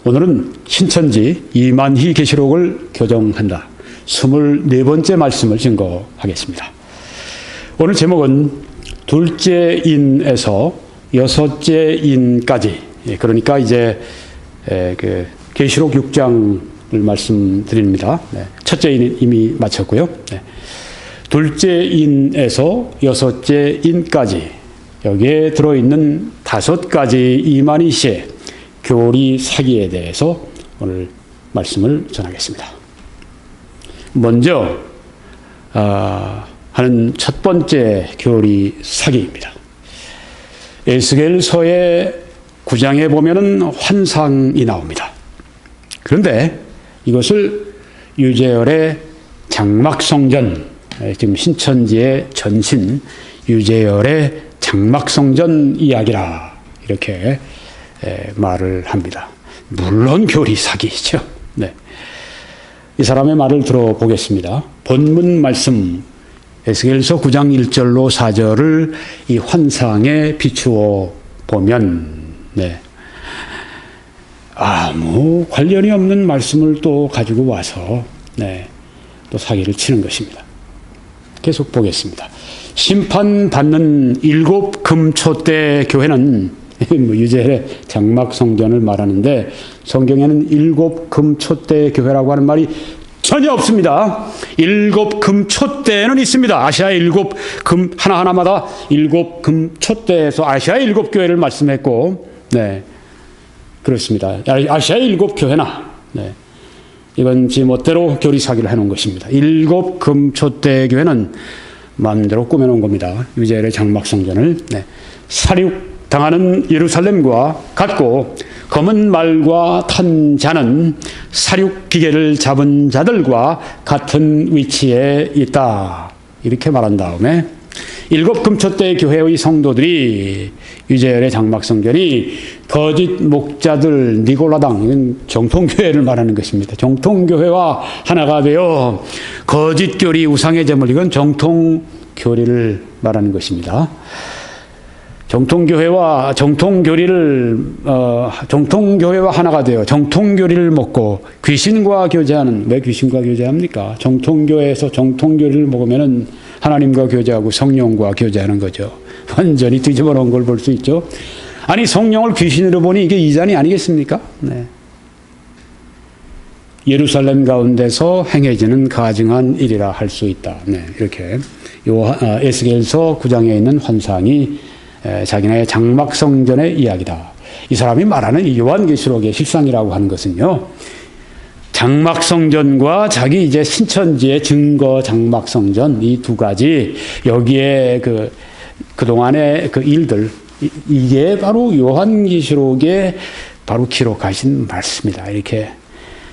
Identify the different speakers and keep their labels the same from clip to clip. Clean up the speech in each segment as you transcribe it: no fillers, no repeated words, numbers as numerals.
Speaker 1: 오늘은 신천지 이만희 계시록을 교정한다. 24번째 말씀을 증거하겠습니다. 오늘 제목은 둘째 인에서 여섯째 인까지, 그러니까 이제 그 계시록 6장을 말씀드립니다. 첫째 인은 이미 마쳤고요. 둘째 인에서 여섯째 인까지, 여기에 들어있는 5가지 이만희 씨의 교리 사기에 대해서 오늘 말씀을 전하겠습니다. 먼저 하는 첫 번째 교리 사기입니다. 에스겔서의 9장에 보면은 환상이 나옵니다. 그런데 이것을 유재열의 장막성전, 지금 신천지의 전신 유재열의 장막성전 이야기라, 이렇게 말을 합니다. 물론 교리 사기이죠. 네. 이 사람의 말을 들어보겠습니다. 본문 말씀 에스겔서 9장 1절로 4절을 이 환상에 비추어 보면 아무 관련이 없는 말씀을 또 가지고 와서 또 사기를 치는 것입니다. 계속 보겠습니다. 심판받는 7 금초대 교회는 유재열의 장막성전을 말하는데, 성경에는 7 금초대 교회라고 하는 말이 전혀 없습니다. 7 금초대는 있습니다. 아시아 7 금, 하나하나마다 7 금초대에서 아시아 7 교회를 말씀했고, 그렇습니다. 아시아 7 교회나, 이건 지멋대로 교리 사기를 해놓은 것입니다. 7 금초대 교회는 마음대로 꾸며놓은 겁니다. 유재열의 장막성전을. 사륙 당하는 예루살렘과 같고, 검은 말과 탄 자는 사륙 기계를 잡은 자들과 같은 위치에 있다, 이렇게 말한 다음에 7 금초대 교회의 성도들이 유재열의 장막성전이 거짓 목자들 니골라당, 이건 정통교회를 말하는 것입니다. 정통교회와 하나가 되어 거짓 교리 우상의 제물, 이건 정통교리를 말하는 것입니다. 정통교회와 정통교회와 하나가 되어 정통교리를 먹고 귀신과 교제하는, 왜 귀신과 교제합니까? 정통교회에서 정통교리를 먹으면은 하나님과 교제하고 성령과 교제하는 거죠. 완전히 뒤집어 놓은 걸 볼 수 있죠. 아니, 성령을 귀신으로 보니 이게 이단이 아니겠습니까? 예루살렘 가운데서 행해지는 가증한 일이라 할 수 있다. 이렇게 에스겔서 9장에 있는 환상이 자기네 장막성전의 이야기다. 이 사람이 말하는 이 요한계시록의 실상이라고 하는 것은요, 장막성전과 자기 이제 신천지의 증거 장막성전, 이 2가지, 여기에 그동안의 그 일들, 이게 바로 요한계시록에 바로 기록하신 말씀이다. 이렇게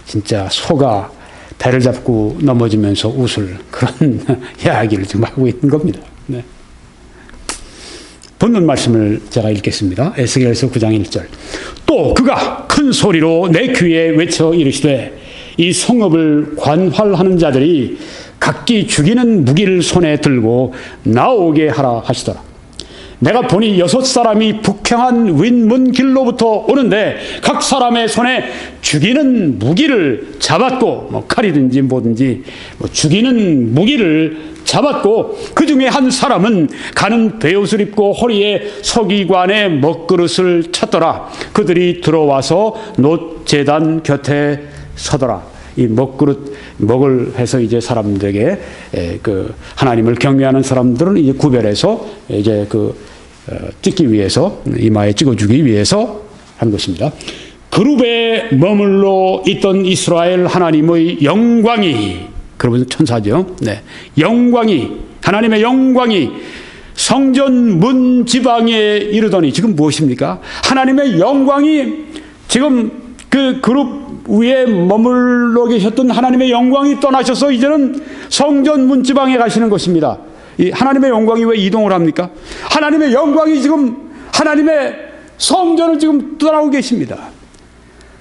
Speaker 1: 진짜 소가 배를 잡고 넘어지면서 웃을 그런 이야기를 지금 하고 있는 겁니다. 본문 말씀을 제가 읽겠습니다. 에스겔서 9장 1절. 또 그가 큰 소리로 내 귀에 외쳐 이르시되, 이 성읍을 관할하는 자들이 각기 죽이는 무기를 손에 들고 나오게 하라 하시더라. 내가 보니 6사람이 북향한 윗문 길로부터 오는데 각 사람의 손에 죽이는 무기를 잡았고, 칼이든지 뭐든지 죽이는 무기를 잡았고, 그 중에 한 사람은 가는 베옷을 입고 허리에 서기관의 먹그릇을 찼더라. 그들이 들어와서 놋제단 곁에 서더라. 이 먹그릇, 먹을 해서 이제 사람들에게 하나님을 경외하는 사람들은 이제 구별해서 이제 찍기 위해서, 이마에 찍어주기 위해서 한 것입니다. 그룹에 머물러 있던 이스라엘 하나님의 영광이, 그러면 천사죠. 영광이, 하나님의 영광이 성전 문 지방에 이르더니, 지금 무엇입니까? 하나님의 영광이 지금 그 그룹 위에 머물러 계셨던 하나님의 영광이 떠나셔서 이제는 성전 문 지방에 가시는 것입니다. 이 하나님의 영광이 왜 이동을 합니까? 하나님의 영광이 지금 하나님의 성전을 지금 떠나고 계십니다.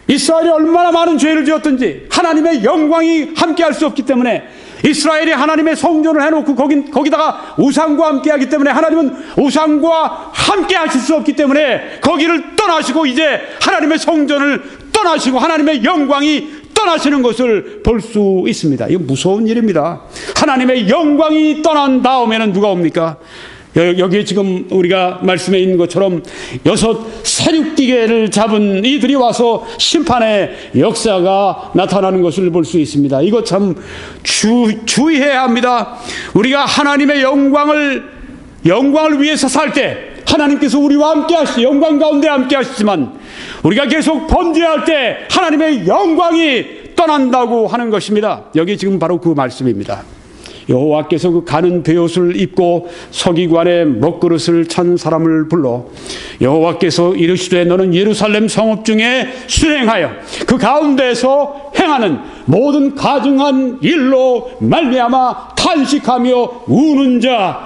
Speaker 1: 이스라엘이 얼마나 많은 죄를 지었든지 하나님의 영광이 함께할 수 없기 때문에, 이스라엘이 하나님의 성전을 해놓고 거기다가 우상과 함께하기 때문에, 하나님은 우상과 함께하실 수 없기 때문에 거기를 떠나시고 이제 하나님의 성전을 떠나시고 하나님의 영광이 떠나시는 것을 볼 수 있습니다. 이거 무서운 일입니다. 하나님의 영광이 떠난 다음에는 누가 옵니까? 여기 지금 우리가 말씀에 있는 것처럼 6 사륙기계를 잡은 이들이 와서 심판의 역사가 나타나는 것을 볼 수 있습니다. 이거 참 주의해야 합니다. 우리가 하나님의 영광을 위해서 살 때 하나님께서 우리와 함께 하시고 영광 가운데 함께 하시지만 우리가 계속 범죄할 때 하나님의 영광이 떠난다고 하는 것입니다. 여기 지금 바로 그 말씀입니다. 여호와께서 그 가는 베옷을 입고 서기관의 먹그릇을 찬 사람을 불러 여호와께서 이르시되 너는 예루살렘 성읍 중에 수행하여 그 가운데서 행하는 모든 가증한 일로 말미암아 탄식하며 우는 자,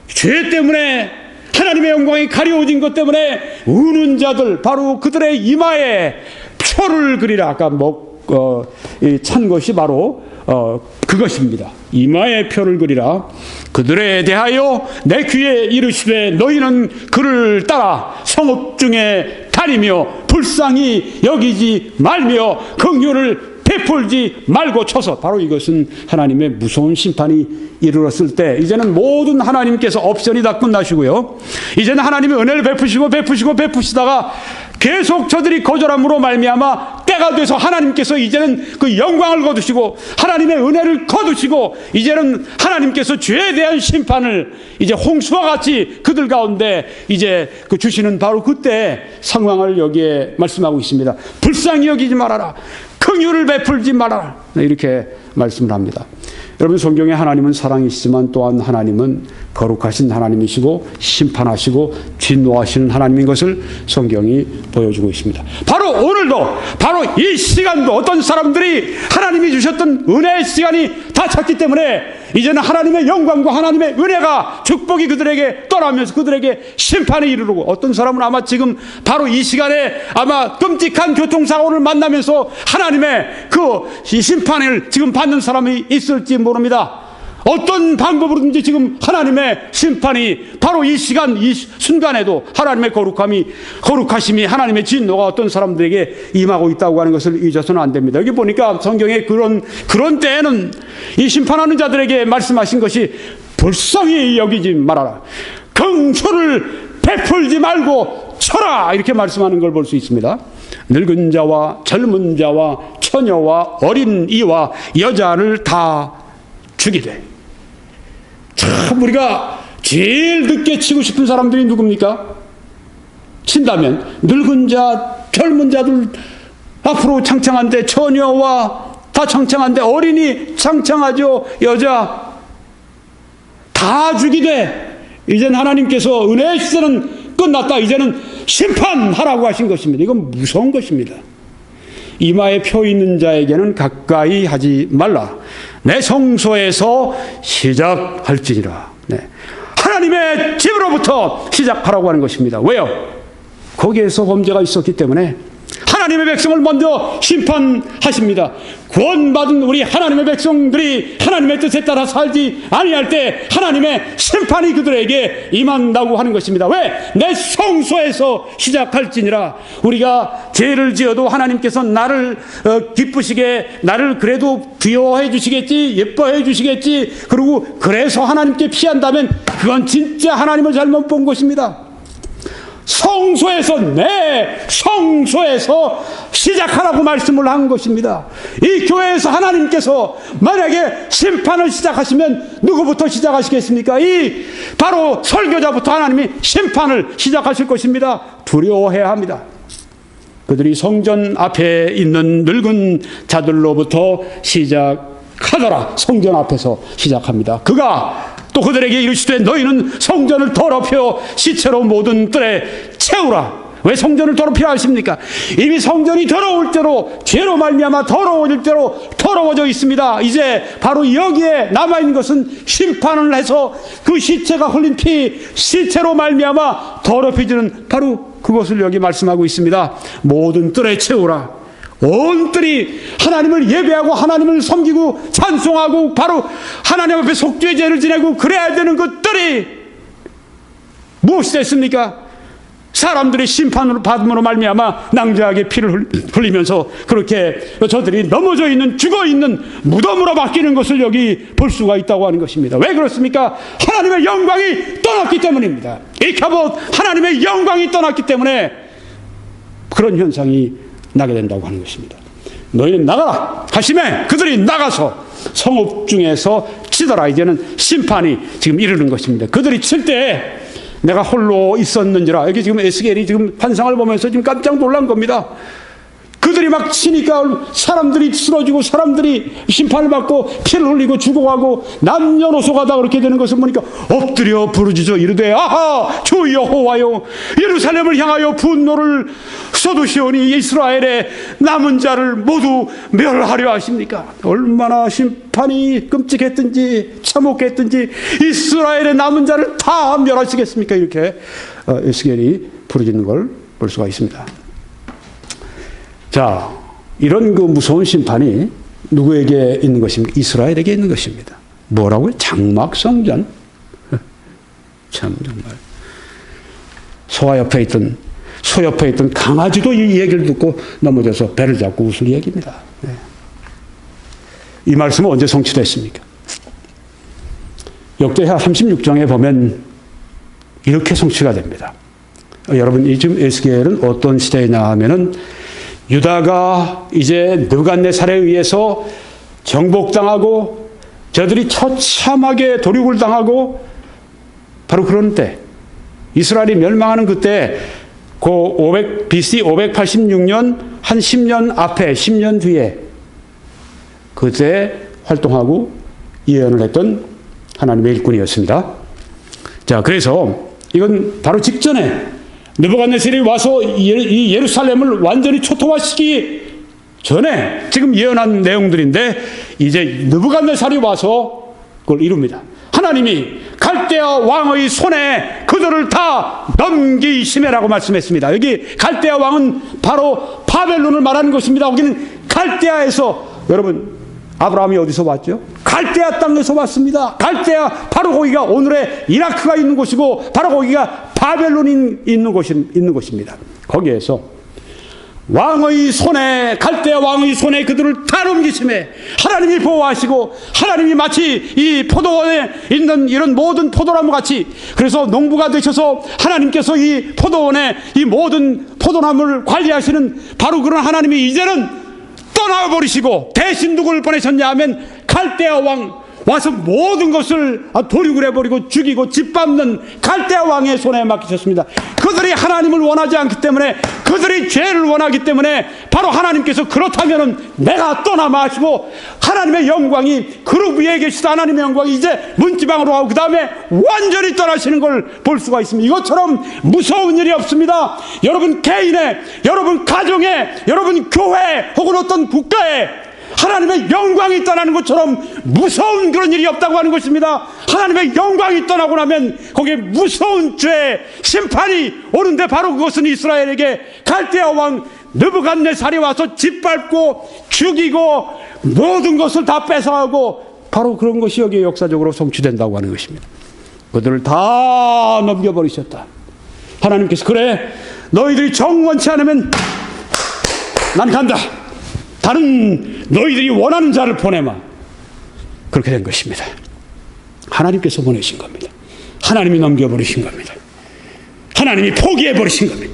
Speaker 1: 죄 때문에 하나님의 영광이 가려워진 것 때문에 우는 자들, 바로 그들의 이마에 표를 그리라. 아까 찬 것이 바로 그것입니다. 이마에 표를 그리라. 그들에 대하여 내 귀에 이르시되 너희는 그를 따라 성읍 중에 다니며 불쌍히 여기지 말며 긍휼을 베풀지 말고 쳐서, 바로 이것은 하나님의 무서운 심판이 이르렀을 때 이제는 모든 하나님께서 옵션이 다 끝나시고요, 이제는 하나님의 은혜를 베푸시다가 계속 저들이 거절함으로 말미암아 때가 돼서 하나님께서 이제는 그 영광을 거두시고 하나님의 은혜를 거두시고 이제는 하나님께서 죄에 대한 심판을 이제 홍수와 같이 그들 가운데 이제 그 주시는 바로 그때 상황을 여기에 말씀하고 있습니다. 불쌍히 여기지 말아라, 긍휼을 베풀지 말아라, 이렇게 말씀을 합니다. 여러분, 성경에 하나님은 사랑이시지만 또한 하나님은 거룩하신 하나님이시고 심판하시고 진노하시는 하나님인 것을 성경이 보여주고 있습니다. 바로 오늘도, 바로 이 시간도 어떤 사람들이 하나님이 주셨던 은혜의 시간이 다 찼기 때문에 이제는 하나님의 영광과 하나님의 은혜가, 축복이 그들에게 떠나면서 그들에게 심판이 이르르고, 어떤 사람은 아마 지금 바로 이 시간에 아마 끔찍한 교통사고를 만나면서 하나님의 그 심판을 지금 받는 사람이 있을지 모릅니다. 어떤 방법으로든지 지금 하나님의 심판이 바로 이 시간, 이 순간에도 하나님의 거룩하심이, 하나님의 진노가 어떤 사람들에게 임하고 있다고 하는 것을 잊어서는 안 됩니다. 여기 보니까 성경에 그런 때에는 이 심판하는 자들에게 말씀하신 것이 불쌍히 여기지 말아라, 긍휼을 베풀지 말고 쳐라, 이렇게 말씀하는 걸 볼 수 있습니다. 늙은 자와 젊은 자와 처녀와 어린 이와 여자를 다 죽이되. 참, 우리가 제일 늦게 치고 싶은 사람들이 누굽니까? 친다면 늙은 자, 젊은 자들 앞으로 창창한데, 처녀와 다 창창한데, 어린이 창창하죠. 여자 다 죽이되. 이제는 하나님께서 은혜의 시대는 끝났다, 이제는 심판하라고 하신 것입니다. 이건 무서운 것입니다. 이마에 표 있는 자에게는 가까이 하지 말라, 내 성소에서 시작할지니라. 네. 하나님의 집으로부터 시작하라고 하는 것입니다. 왜요? 거기에서 범죄가 있었기 때문에 하나님의 백성을 먼저 심판하십니다. 구원받은 우리 하나님의 백성들이 하나님의 뜻에 따라 살지 아니할 때 하나님의 심판이 그들에게 임한다고 하는 것입니다. 왜? 내 성소에서 시작할지니라. 우리가 죄를 지어도 하나님께서 나를 기쁘시게, 나를 그래도 귀여워해 주시겠지, 예뻐해 주시겠지, 그리고 그래서 하나님께 피한다면 그건 진짜 하나님을 잘못 본 것입니다. 성소에서, 내 성소에서 시작하라고 말씀을 한 것입니다. 이 교회에서 하나님께서 만약에 심판을 시작하시면 누구부터 시작하시겠습니까? 바로 설교자부터 하나님이 심판을 시작하실 것입니다. 두려워해야 합니다. 그들이 성전 앞에 있는 늙은 자들로부터 시작하더라. 성전 앞에서 시작합니다. 그가 또 그들에게 이르시되 너희는 성전을 더럽혀 시체로 모든 뜰에 채우라. 왜 성전을 더럽혀 하십니까? 이미 성전이 더러울 대로, 죄로 말미암아 더러워질 대로 더러워져 있습니다. 이제 바로 여기에 남아있는 것은 심판을 해서 그 시체가 흘린 피, 시체로 말미암아 더럽혀지는, 바로 그것을 여기 말씀하고 있습니다. 모든 뜰에 채우라. 온 뜰이 하나님을 예배하고 하나님을 섬기고 찬송하고 바로 하나님 앞에 속죄의 제를 지내고 그래야 되는 그 뜰이 무엇이 됐습니까? 사람들이 심판을 받음으로 말미암아 낭자하게 피를 흘리면서 그렇게 저들이 넘어져 있는 죽어 있는 무덤으로 바뀌는 것을 여기 볼 수가 있다고 하는 것입니다. 왜 그렇습니까? 하나님의 영광이 떠났기 때문입니다. 이카봇 하나님의 영광이 떠났기 때문에 그런 현상이 나게 된다고 하는 것입니다. 너희는 나가라 하심에 그들이 나가서 성읍 중에서 치더라. 이제는 심판이 지금 이르는 것입니다. 그들이 칠 때 내가 홀로 있었는지라. 여기 지금 에스겔이 지금 환상을 보면서 지금 깜짝 놀란 겁니다. 그들이 막 치니까 사람들이 쓰러지고 사람들이 심판을 받고 피를 흘리고 죽어가고 남녀노소가 다 그렇게 되는 것을 보니까 엎드려 부르짖어 이르되 아하 주 여호와여 예루살렘을 향하여 분노를 쏟으시오니 이스라엘의 남은 자를 모두 멸하려 하십니까? 얼마나 심판이 끔찍했든지 참혹했든지 이스라엘의 남은 자를 다 멸하시겠습니까? 이렇게 에스겔이 부르짖는 걸 볼 수가 있습니다. 자, 이런 그 무서운 심판이 누구에게 있는 것입니까? 이스라엘에게 있는 것입니다. 뭐라고요? 장막성전. 참 정말 소 옆에 있던 강아지도 이 얘기를 듣고 넘어져서 배를 잡고 웃을 얘기입니다. 네. 이 말씀은 언제 성취됐습니까? 역대하 36장에 보면 이렇게 성취가 됩니다. 여러분, 이 지금 에스겔은 어떤 시대이냐 하면은 유다가 이제 느부갓네살에 의해서 정복당하고 저들이 처참하게 도륙을 당하고 바로 그런 때 이스라엘이 멸망하는 그때 BC 586년 한 10년 앞에 10년 뒤에 그때 활동하고 예언을 했던 하나님의 일꾼이었습니다. 자, 그래서 이건 바로 직전에 느부갓네살이 와서 이 예루살렘을 완전히 초토화시키기 전에 지금 예언한 내용들인데 이제 느부갓네살이 와서 그걸 이룹니다. 하나님이 갈대아 왕의 손에 그들을 다 넘기시매라고 말씀했습니다. 여기 갈대아 왕은 바로 바벨론을 말하는 것입니다. 거기는 갈대아에서 여러분 아브라함이 어디서 왔죠? 갈대아 땅에서 왔습니다. 갈대아 바로 거기가 오늘의 이라크가 있는 곳이고 바로 거기가 바벨론이 있는 곳입니다. 거기에서 왕의 손에 갈대아 왕의 손에 그들을 다 넘기심에 하나님이 보호하시고 하나님이 마치 이 포도원에 있는 이런 모든 포도나무 같이 그래서 농부가 되셔서 하나님께서 이 포도원에 이 모든 포도나무를 관리하시는 바로 그런 하나님이 이제는 떠나버리시고 대신 누구를 보내셨냐 하면 갈대아 왕 와서 모든 것을 도륙을 해버리고 죽이고 짓밟는 갈대아 왕의 손에 맡기셨습니다. 그들이 하나님을 원하지 않기 때문에 그들이 죄를 원하기 때문에 바로 하나님께서 그렇다면 내가 떠나마 하시고 하나님의 영광이 그룹 위에 계시다 하나님의 영광이 이제 문지방으로 가고 그 다음에 완전히 떠나시는 걸 볼 수가 있습니다. 이것처럼 무서운 일이 없습니다. 여러분 개인의 여러분 가정의 여러분 교회 혹은 어떤 국가에 하나님의 영광이 떠나는 것처럼 무서운 그런 일이 없다고 하는 것입니다. 하나님의 영광이 떠나고 나면 거기에 무서운 죄 심판이 오는데 바로 그것은 이스라엘에게 갈대아 왕 느부갓네살이 와서 짓밟고 죽이고 모든 것을 다 뺏어가고 바로 그런 것이 여기에 역사적으로 성취된다고 하는 것입니다. 그들을 다 넘겨버리셨다. 하나님께서 그래 너희들이 정원치 않으면 난 간다. 다른 너희들이 원하는 자를 보내마. 그렇게 된 것입니다. 하나님께서 보내신 겁니다. 하나님이 넘겨버리신 겁니다. 하나님이 포기해버리신 겁니다.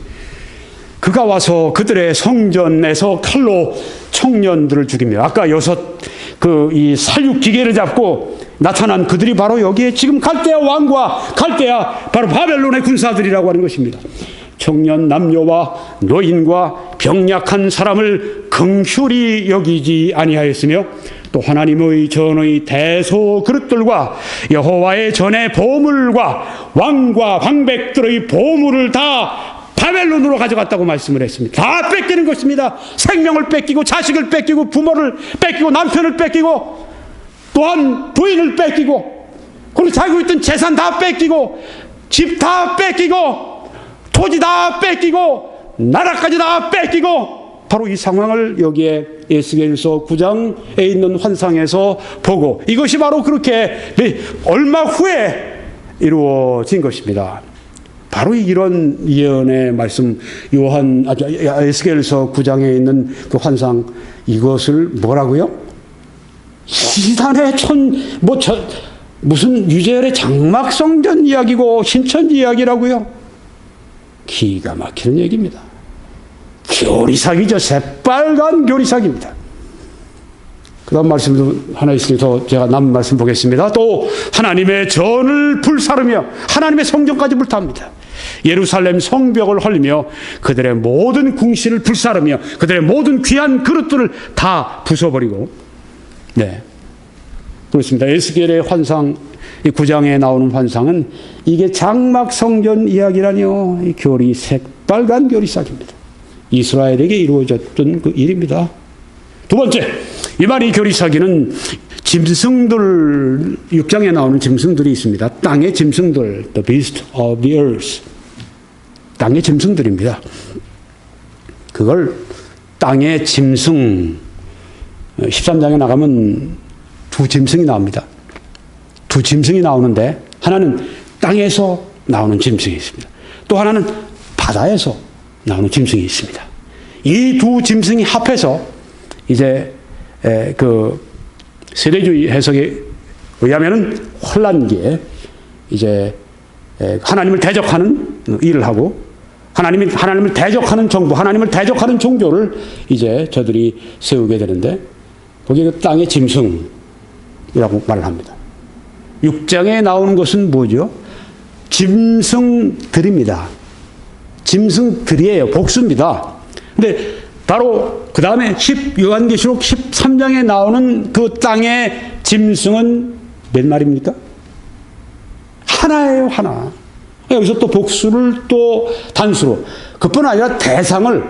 Speaker 1: 그가 와서 그들의 성전에서 칼로 청년들을 죽이며 아까 이 살육 기계를 잡고 나타난 그들이 바로 여기에 지금 갈대아 왕과 갈대아 바로 바벨론의 군사들이라고 하는 것입니다. 청년 남녀와 노인과 병약한 사람을 긍휼히 여기지 아니하였으며 또 하나님의 전의 대소 그릇들과 여호와의 전의 보물과 왕과 황백들의 보물을 다 바벨론으로 가져갔다고 말씀을 했습니다. 다 뺏기는 것입니다. 생명을 뺏기고 자식을 뺏기고 부모를 뺏기고 남편을 뺏기고 또한 부인을 뺏기고 그리고 자기가 있던 재산 다 뺏기고 집 다 뺏기고 토지 다 뺏기고 나라까지 다 뺏기고 바로 이 상황을 여기에 에스겔서 9장에 있는 환상에서 보고 이것이 바로 그렇게 얼마 후에 이루어진 것입니다. 바로 이런 예언의 말씀, 에스겔서 9장에 있는 그 환상, 이것을 뭐라고요? 시단의 무슨 유재열의 장막성전 이야기고 신천 이야기라고요? 기가 막히는 얘기입니다. 교리사기죠. 새빨간 교리사기입니다. 그 다음 말씀도 하나 있으니 더 제가 남은 말씀 보겠습니다. 또 하나님의 전을 불사르며 하나님의 성전까지 불탑니다. 예루살렘 성벽을 헐리며 그들의 모든 궁실을 불사르며 그들의 모든 귀한 그릇들을 다 부숴버리고, 네, 그렇습니다. 에스겔의 환상, 이 9장에 나오는 환상은 이게 장막 성전 이야기라니요. 이 교리, 새빨간 교리사기입니다. 이스라엘에게 이루어졌던 그 일입니다. 두 번째, 이 말이 교리사기는 짐승들, 6장에 나오는 짐승들이 있습니다. 땅의 짐승들, the beast of the earth. 땅의 짐승들입니다. 그걸 땅의 짐승, 13장에 나가면 두 짐승이 나옵니다. 두 짐승이 나오는데 하나는 땅에서 나오는 짐승이 있습니다. 또 하나는 바다에서 나오는 짐승이 있습니다. 이 두 짐승이 합해서 이제 그 세대주의 해석에 의하면은 환란기에 이제 하나님을 대적하는 일을 하고 하나님을 대적하는 정부, 하나님을 대적하는 종교를 이제 저들이 세우게 되는데 거기에 그 땅의 짐승이라고 말을 합니다. 6장에 나오는 것은 뭐죠? 짐승들입니다. 짐승들이에요. 복수입니다. 근데 바로 그 다음에 요한계시록 13장에 나오는 그 땅의 짐승은 몇 마리입니까? 하나예요, 하나. 여기서 또 복수를 또 단수로, 그뿐 아니라 대상을,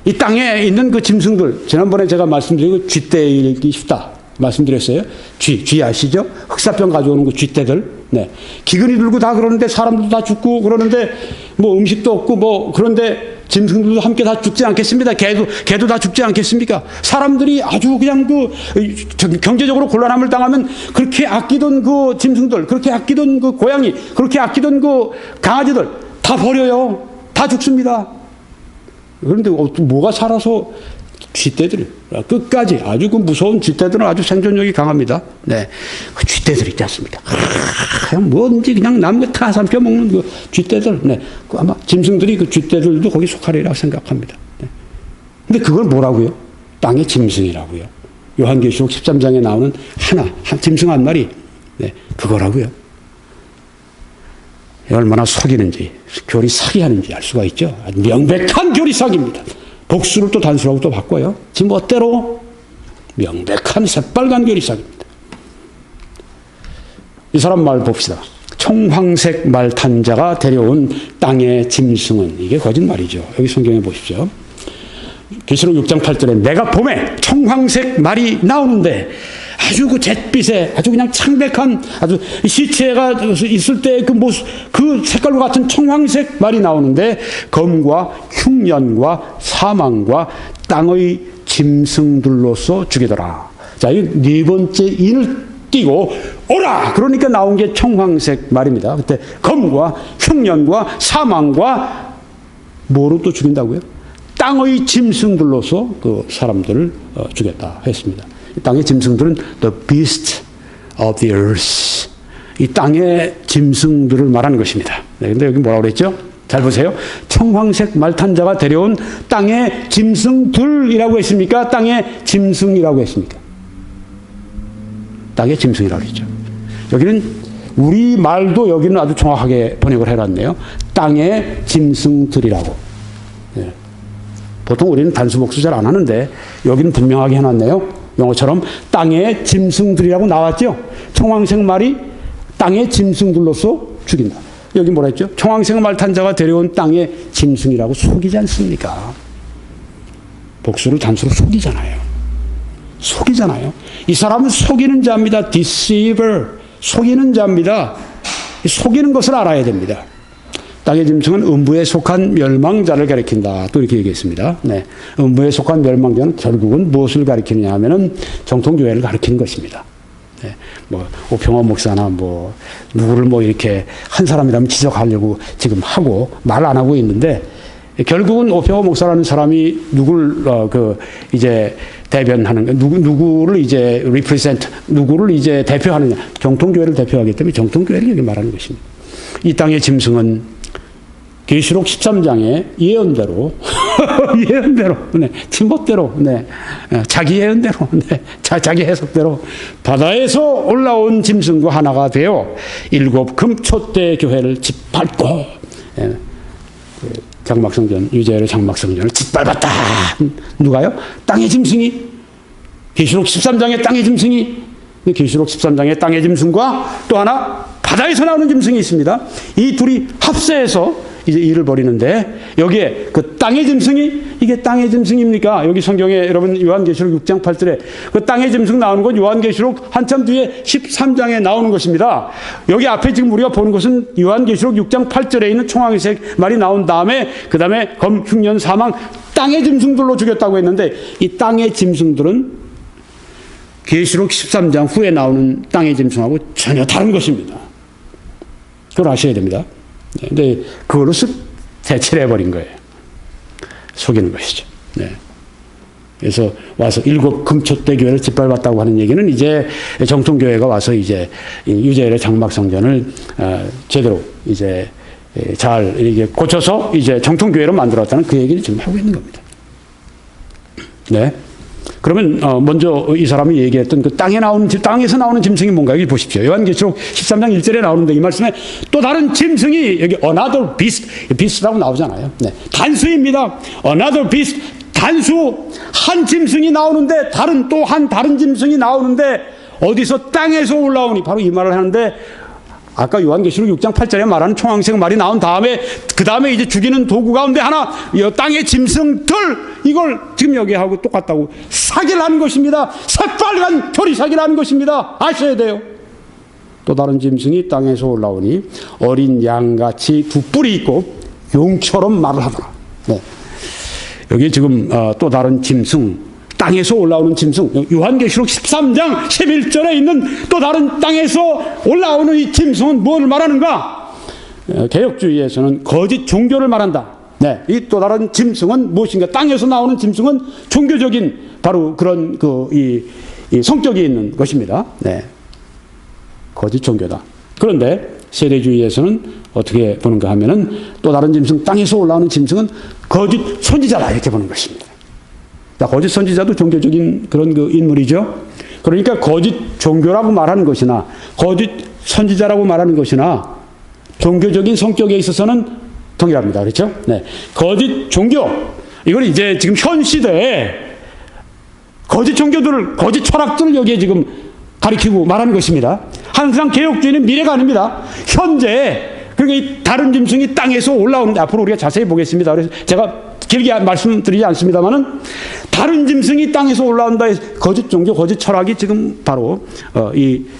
Speaker 1: 이 땅에 있는 그 짐승들, 지난번에 제가 말씀드린 그 쥐떼 읽기 쉽다 말씀드렸어요. 쥐 아시죠? 흑사병 가져오는 그 쥐떼들. 네. 기근이 들고 다 그러는데 사람들도 다 죽고 그러는데 뭐 음식도 없고 뭐 그런데 짐승들도 함께 다 죽지 않겠습니다. 개도 다 죽지 않겠습니까? 사람들이 아주 그냥 그 경제적으로 곤란함을 당하면 그렇게 아끼던 그 짐승들, 그렇게 아끼던 그 고양이, 그렇게 아끼던 그 강아지들 다 버려요. 다 죽습니다. 그런데 뭐가 살아서 쥐떼들이 끝까지 아주 그 무서운 쥐떼들은 아주 생존력이 강합니다. 네, 그 쥐떼들 있지 않습니까? 그냥 뭔지 그냥 남의 다 삼켜 먹는 그 쥐떼들. 네, 그 아마 짐승들이 그 쥐떼들도 거기 속하리라고 생각합니다. 네. 근데 그걸 뭐라고요? 땅의 짐승이라고요. 요한계시록 13장에 나오는 한 짐승 한 마리. 네, 그거라고요. 얼마나 속이는지, 교리 사기하는지 알 수가 있죠. 아주 명백한 교리 사기입니다. 복수를 또 단수라고 또 바꿔요. 지금 멋대로 명백한 새빨간 교리 사기입니다. 이 사람 말 봅시다. 청황색 말 탄 자가 데려온 땅의 짐승은, 이게 거짓말이죠. 여기 성경에 보십시오. 계시록 6장 8절에 내가 봄에 청황색 말이 나오는데 아주 그 잿빛에 아주 그냥 창백한 아주 시체가 있을 때 그 모습, 그 색깔과 같은 청황색 말이 나오는데 검과 흉년과 사망과 땅의 짐승들로서 죽이더라. 자, 이 네 번째 인을 띄고 오라! 그러니까 나온 게 청황색 말입니다. 그때 검과 흉년과 사망과 뭐로 또 죽인다고요? 땅의 짐승들로서 그 사람들을 죽였다 했습니다. 이 땅의 짐승들은 the beast of the earth. 이 땅의 짐승들을 말하는 것입니다. 네, 근데 여기 뭐라고 그랬죠? 잘 보세요. 청황색 말 탄 자가 데려온 땅의 짐승들이라고 했습니까? 땅의 짐승이라고 했습니까? 땅의 짐승이라고 했죠. 여기는 우리 말도 여기는 아주 정확하게 번역을 해놨네요. 땅의 짐승들이라고. 네. 보통 우리는 단수복수 잘 안 하는데 여기는 분명하게 해놨네요. 영어처럼 땅의 짐승들이라고 나왔죠. 청황색 말이 땅의 짐승들로서 죽인다. 여기 뭐라 했죠? 청황색 말 탄 자가 데려온 땅의 짐승이라고 속이지 않습니까? 복수를 단수로 속이잖아요. 속이잖아요. 이 사람은 속이는 자입니다. deceiver. 속이는 자입니다. 속이는 것을 알아야 됩니다. 땅의 짐승은 음부에 속한 멸망자를 가리킨다. 또 이렇게 얘기했습니다. 네. 음부에 속한 멸망자는 결국은 무엇을 가리키느냐 하면은 정통교회를 가리키는 것입니다. 네. 뭐 오평호 목사나 뭐 누구를 뭐 이렇게 한 사람이라면 지적하려고 지금 하고 말 안 하고 있는데 결국은 오평호 목사라는 사람이 누구를 이제 대변하는 누구를 이제 represent 누구를 이제 대표하느냐 정통교회를 대표하기 때문에 정통교회를 여기 말하는 것입니다. 이 땅의 짐승은 계시록 13장의 예언대로 예언대로 네, 진법대로 네, 자기 예언대로 네, 자기 해석대로 바다에서 올라온 짐승과 하나가 되어 7 금촛대 교회를 짓밟고 예, 장막성전 유재열의 장막성전을 짓밟았다. 누가요? 땅의 짐승이 계시록 13장의 땅의 짐승이 계시록 13장의 땅의 짐승과 또 하나 바다에서 나오는 짐승이 있습니다. 이 둘이 합세해서 이제 일을 벌이는데 여기에 그 땅의 짐승이 이게 땅의 짐승입니까? 여기 성경에 여러분 요한계시록 6장 8절에 그 땅의 짐승 나오는 건 요한계시록 한참 뒤에 13장에 나오는 것입니다. 여기 앞에 지금 우리가 보는 것은 요한계시록 6장 8절에 있는 총황색 말이 나온 다음에 그 다음에 검, 흉년, 사망 땅의 짐승들로 죽였다고 했는데 이 땅의 짐승들은 계시록 13장 후에 나오는 땅의 짐승하고 전혀 다른 것입니다. 그걸 아셔야 됩니다. 근데 그걸로 대체를 해버린 거예요. 속이는 것이죠. 네. 그래서 와서 7 금촛대 교회를 짓밟았다고 하는 얘기는 이제 정통교회가 와서 이제 유재열의 장막성전을 제대로 이제 잘 이게 고쳐서 이제 정통교회로 만들었다는 그 얘기를 지금 하고 있는 겁니다. 네. 그러면 먼저 이 사람이 얘기했던 그 땅에서 나오는 짐승이 뭔가 여기 보십시오. 요한계시록 13장 1절에 나오는데 이 말씀에 또 다른 짐승이 여기 another beast라고 나오잖아요. 네. 단수입니다. another beast 단수 한 짐승이 나오는데 또 다른 짐승이 나오는데 어디서 땅에서 올라오니 바로 이 말을 하는데 아까 요한계시록 6장 8절에 말하는 총황색 말이 나온 다음에 그 다음에 이제 죽이는 도구 가운데 하나 땅의 짐승들 이걸 지금 여기 하고 똑같다고 사기를 하는 것입니다. 새빨간 결이 사기를 하는 것입니다. 아셔야 돼요. 또 다른 짐승이 땅에서 올라오니 어린 양같이 두 뿔이 있고 용처럼 말을 하더라. 네. 여기 지금 또 다른 짐승 땅에서 올라오는 짐승 요한계시록 13장 11절에 있는 또 다른 땅에서 올라오는 이 짐승은 무엇을 말하는가? 개혁주의에서는 거짓 종교를 말한다. 네, 이 또 다른 짐승은 무엇인가? 땅에서 나오는 짐승은 종교적인 바로 그런 이 성격이 있는 것입니다. 네, 거짓 종교다. 그런데 세대주의에서는 어떻게 보는가 하면은 또 다른 짐승 땅에서 올라오는 짐승은 거짓 선지자다 이렇게 보는 것입니다. 거짓 선지자도 종교적인 그런 그 인물이죠. 그러니까 거짓 종교라고 말하는 것이나 거짓 선지자라고 말하는 것이나 종교적인 성격에 있어서는 동일합니다. 그렇죠? 네. 거짓 종교. 이걸 이제 지금 현 시대에 거짓 종교들을, 거짓 철학들을 여기에 지금 가리키고 말하는 것입니다. 항상 개혁주의는 미래가 아닙니다. 현재, 그러니까 이 다른 짐승이 땅에서 올라오는데 앞으로 우리가 자세히 보겠습니다. 그래서 제가 길게 말씀드리지 않습니다만은 다른 짐승이 땅에서 올라온다 해서 거짓 종교, 거짓 철학이 지금 바로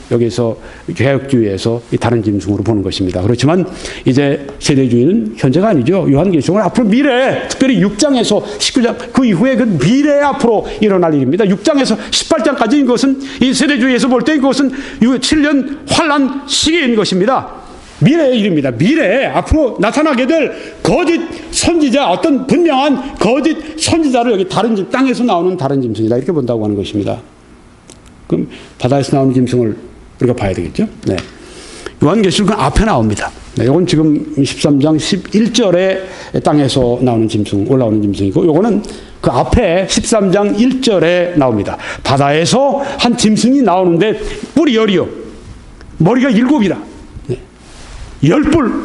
Speaker 1: 여기서 개혁주의에서 이 다른 짐승으로 보는 것입니다. 그렇지만 이제 세대주의는 현재가 아니죠. 요한계시록은 앞으로 미래, 특별히 6장에서 19장 그 이후에 그 미래에 앞으로 일어날 일입니다. 6장에서 18장까지인 것은 이 세대주의에서 볼 때 이것은 7년 환란 시기인 것입니다. 미래의 일입니다. 미래에 앞으로 나타나게 될 거짓 선지자, 어떤 분명한 거짓 선지자를 여기 다른 땅에서 나오는 다른 짐승이다 이렇게 본다고 하는 것입니다. 그럼 바다에서 나오는 짐승을 우리가 봐야 되겠죠? 네. 요한계시록은 앞에 나옵니다. 네, 이건 지금 13장 11절에 땅에서 나오는 짐승, 올라오는 짐승이고, 요거는 그 앞에 13장 1절에 나옵니다. 바다에서 한 짐승이 나오는데 뿔이 10이요. 머리가 7이라. 10뿔,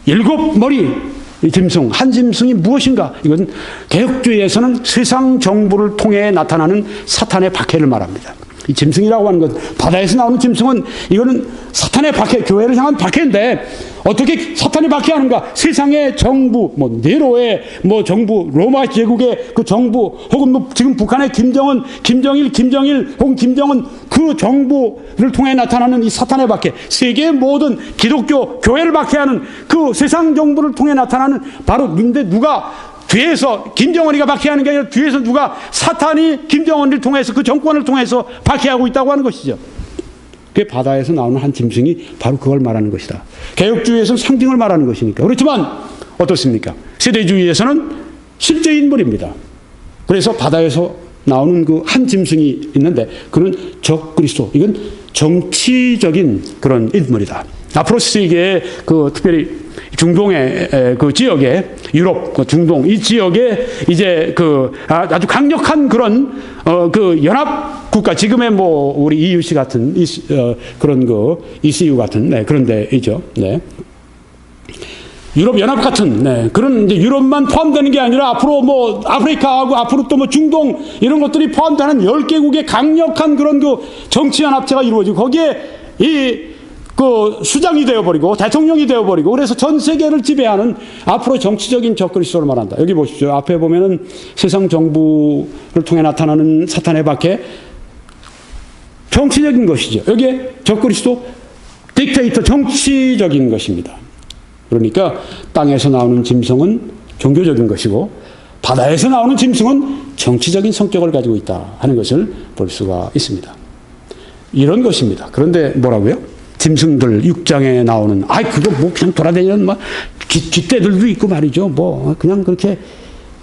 Speaker 1: 7머리 짐승, 한 짐승이 무엇인가? 이것은 개혁주의에서는 세상 정부를 통해 나타나는 사탄의 박해를 말합니다. 이 짐승이라고 하는 것, 바다에서 나오는 짐승은 이거는 사탄의 박해, 교회를 향한 박해인데 어떻게 사탄이 박해하는가? 세상의 정부, 네로의 정부, 로마 제국의 그 정부, 혹은 지금 북한의 김정은, 김정일 혹은 김정은 그 정부를 통해 나타나는 이 사탄의 박해, 세계의 모든 기독교 교회를 박해하는 그 세상 정부를 통해 나타나는 바로 근데 누가 뒤에서 김정은이가 박해하는 게 아니라 뒤에서 누가 사탄이 김정은을 통해서 그 정권을 통해서 박해하고 있다고 하는 것이죠. 그게 바다에서 나오는 한 짐승이 바로 그걸 말하는 것이다. 개혁주의에서는 상징을 말하는 것이니까. 그렇지만 어떻습니까? 세대주의에서는 실제 인물입니다. 그래서 바다에서 나오는 그 한 짐승이 있는데 그는 적그리스도. 이건 정치적인 그런 인물이다. 앞으로 세계의 그 특별히 중동의 그 지역에 유럽, 그 중동 이 지역에 이제 그 아주 강력한 그런 그 연합 국가 지금의 뭐 우리 EUC 같은 그런 그 ECU 같은 네, 그런 데이죠. 네. 유럽 연합 같은 그런 이제 유럽만 포함되는 게 아니라 앞으로 뭐 아프리카하고 앞으로 또 뭐 중동 이런 것들이 포함되는 10개국의 강력한 그런 그 정치 연합체가 이루어지고 거기에 그 수장이 되어버리고 대통령이 되어버리고 그래서 전 세계를 지배하는 앞으로 정치적인 적그리스도를 말한다. 여기 보십시오. 앞에 보면은 세상 정부를 통해 나타나는 사탄의 박해 정치적인 것이죠. 여기에 적그리스도 딕테이터 정치적인 것입니다. 그러니까 땅에서 나오는 짐승은 종교적인 것이고 바다에서 나오는 짐승은 정치적인 성격을 가지고 있다 하는 것을 볼 수가 있습니다. 이런 것입니다. 그런데 뭐라고요? 짐승들 6장에 나오는 그거 뭐 그냥 돌아다니는 뭐 쥐떼들도 있고 말이죠. 뭐 그냥 그렇게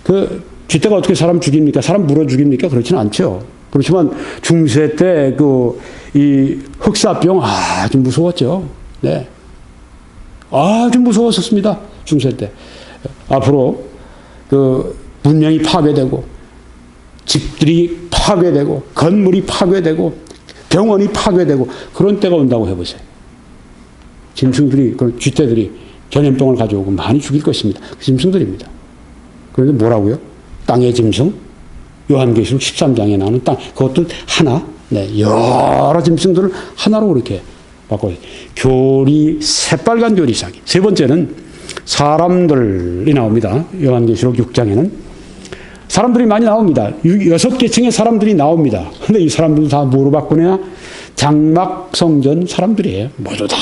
Speaker 1: 그 쥐떼가 어떻게 사람 죽입니까? 사람 물어 죽입니까? 그렇지는 않죠. 그렇지만 중세 때 그 이 흑사병 아주 무서웠죠. 네. 아주 무서웠었습니다. 중세 때. 앞으로 그 문명이 파괴되고 집들이 파괴되고 건물이 파괴되고 병원이 파괴되고 그런 때가 온다고 해보세요. 짐승들이, 그런 쥐떼들이 전염병을 가져오고 많이 죽일 것입니다. 그 짐승들입니다. 그런데 뭐라고요? 땅의 짐승? 요한계시록 13장에 나오는 땅, 그것도 하나, 여러 짐승들을 하나로 그렇게 바꿔요. 교리, 새빨간 교리 사기. 세 번째는 사람들이 나옵니다. 요한계시록 6장에는. 사람들이 많이 나옵니다. 6계층의 사람들이 나옵니다. 근데 이 사람들은 다 뭐로 바꾸냐? 장막성전 사람들이에요. 모두 다.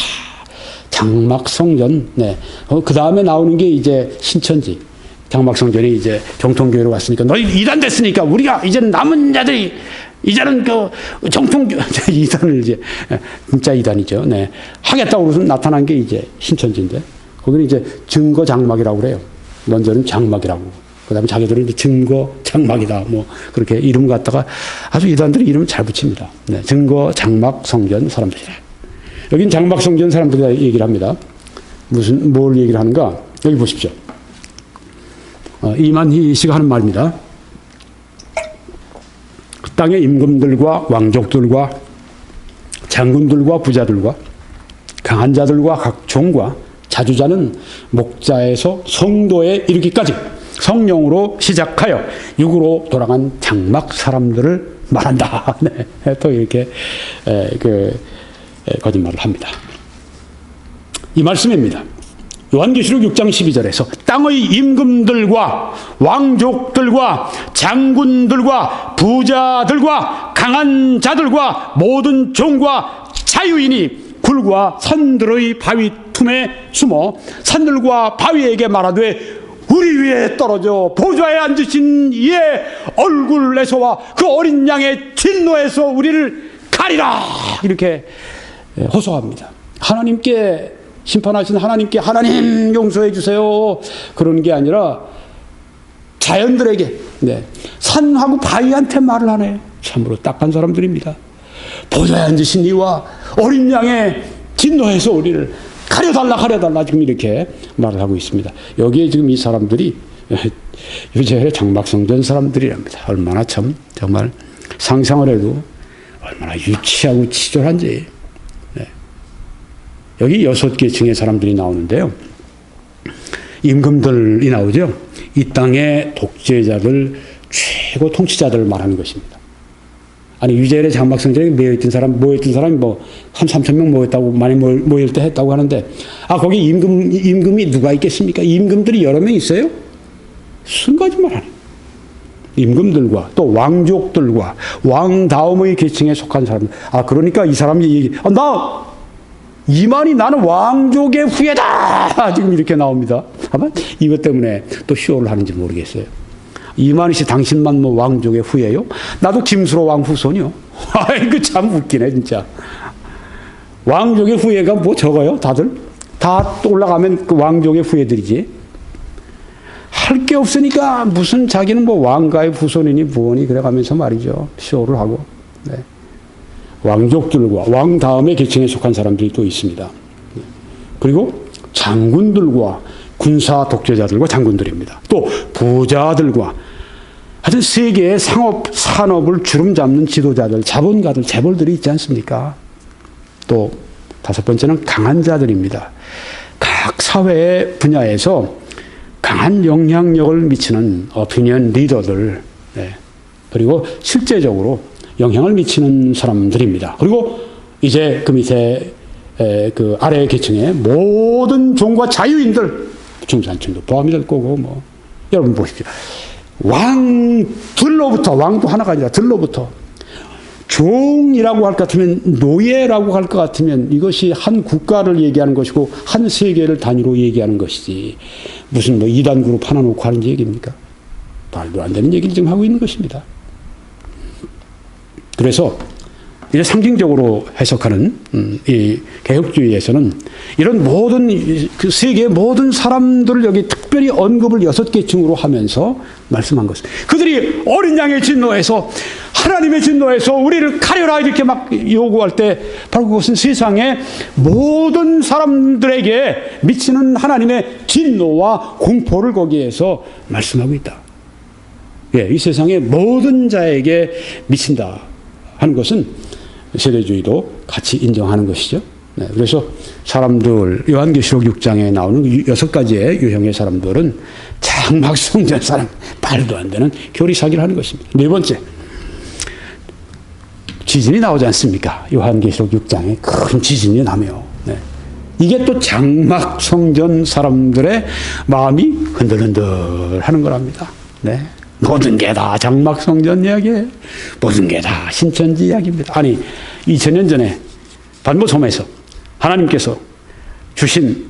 Speaker 1: 장막성전. 네. 그 다음에 나오는 게 이제 신천지. 장막성전이 이제 정통교회로 왔으니까, 너희 이단 됐으니까, 우리가 이제는 남은 자들이, 이제는 그 정통교, 이단을 이제, 진짜 이단이죠. 네. 하겠다고 그래서 나타난 게 이제 신천지인데, 거기는 이제 증거 장막이라고 그래요. 먼저는 장막이라고. 그 다음에 자기들은 이제 증거 장막이다. 뭐, 그렇게 이름 갖다가 아주 이단들이 이름을 잘 붙입니다. 네. 증거 장막 성전 사람들이다. 여긴 장막 성전 사람들이 얘기를 합니다. 뭘 얘기를 하는가? 여기 보십시오. 이만희 씨가 하는 말입니다. 그 땅의 임금들과 왕족들과 장군들과 부자들과 강한 자들과 각 종과 자주자는 목자에서 성도에 이르기까지 성령으로 시작하여 육으로 돌아간 장막 사람들을 말한다. 네, 또 이렇게 거짓말을 합니다. 이 말씀입니다. 요한계시록 6장 12절에서 땅의 임금들과 왕족들과 장군들과 부자들과 강한 자들과 모든 종과 자유인이 굴과 산들의 바위 틈에 숨어 산들과 바위에게 말하되 우리 위에 떨어져 보좌에 앉으신 이의 얼굴에서와 그 어린 양의 진노에서 우리를 가리라 이렇게 호소합니다. 하나님께 심판하신 하나님께 하나님 용서해 주세요. 그런 게 아니라 자연들에게 산하고 바위한테 말을 하네. 참으로 딱한 사람들입니다. 보좌에 앉으신 이와 어린 양의 진노에서 우리를 가려달라 지금 이렇게 말을 하고 있습니다. 여기에 지금 이 사람들이 유재열의 장막성전 사람들이랍니다. 얼마나 참 정말 상상을 해도 얼마나 유치하고 치졸한지. 여기 6계층의 사람들이 나오는데요. 임금들이 나오죠. 이 땅의 독재자들, 최고 통치자들을 말하는 것입니다. 아니, 유재열의 장막성전에 모여있던 사람이 뭐, 한 3천 명 모였다고, 많이 모일 때 했다고 하는데, 거기 임금이 누가 있겠습니까? 임금들이 여러 명 있어요? 무슨 거짓말 하네. 임금들과 또 왕족들과 왕 다음의 계층에 속한 사람들. 그러니까 이 사람이 이만희 나는 왕족의 후예다! 지금 이렇게 나옵니다. 아마 이것 때문에 또 쇼를 하는지 모르겠어요. 이만희 씨, 당신만 뭐 왕족의 후예요? 나도 김수로 왕 후손이요. 아이고, 참 웃기네, 진짜. 왕족의 후예가 뭐 적어요, 다들? 다 올라가면 그 왕족의 후예들이지. 할 게 없으니까 무슨 자기는 뭐 왕가의 후손이니 뭐니 그래가면서 말이죠. 쇼를 하고. 네. 왕족들과 왕 다음의 계층에 속한 사람들이 또 있습니다. 그리고 장군들과 군사 독재자들과 장군들입니다. 또 부자들과 하여튼 세계의 산업을 주름 잡는 지도자들, 자본가들, 재벌들이 있지 않습니까? 또 다섯 번째는 강한 자들입니다. 각 사회의 분야에서 강한 영향력을 미치는 오피니언 리더들, 네. 그리고 실제적으로 영향을 미치는 사람들입니다. 그리고 이제 그 밑에 그 아래 계층의 모든 종과 자유인들, 중산층도 포함이 될 거고, 뭐 여러분 보십시오. 왕들로부터, 왕도 하나가 아니라 들로부터 종이라고 할 것 같으면, 노예라고 할 것 같으면 이것이 한 국가를 얘기하는 것이고 한 세계를 단위로 얘기하는 것이지, 무슨 뭐 이단 그룹 하나 놓고 하는 얘기입니까? 말도 안 되는 얘기를 지금 하고 있는 것입니다. 그래서 이제 상징적으로 해석하는 이 개혁주의에서는 이런 모든 그 세계의 모든 사람들을 여기 특별히 언급을 6계층으로 하면서 말씀한 것입니다. 그들이 어린 양의 진노에서, 하나님의 진노에서 우리를 가려라 이렇게 막 요구할 때 바로 그것은 세상의 모든 사람들에게 미치는 하나님의 진노와 공포를 거기에서 말씀하고 있다. 예, 이 세상의 모든 자에게 미친다 하는 것은 세대주의도 같이 인정하는 것이죠. 네, 그래서 사람들, 요한계시록 6장에 나오는 6가지의 유형의 사람들은 장막성전 사람, 말도 안 되는 교리사기를 하는 것입니다. 네 번째, 지진이 나오지 않습니까? 요한계시록 6장에 큰 지진이 나며, 네. 이게 또 장막성전 사람들의 마음이 흔들흔들 하는 거랍니다. 네. 모든 게 다 장막성전 이야기예요. 모든 게 다 신천지 이야기입니다. 아니, 2000년 전에 반모섬에서 하나님께서 주신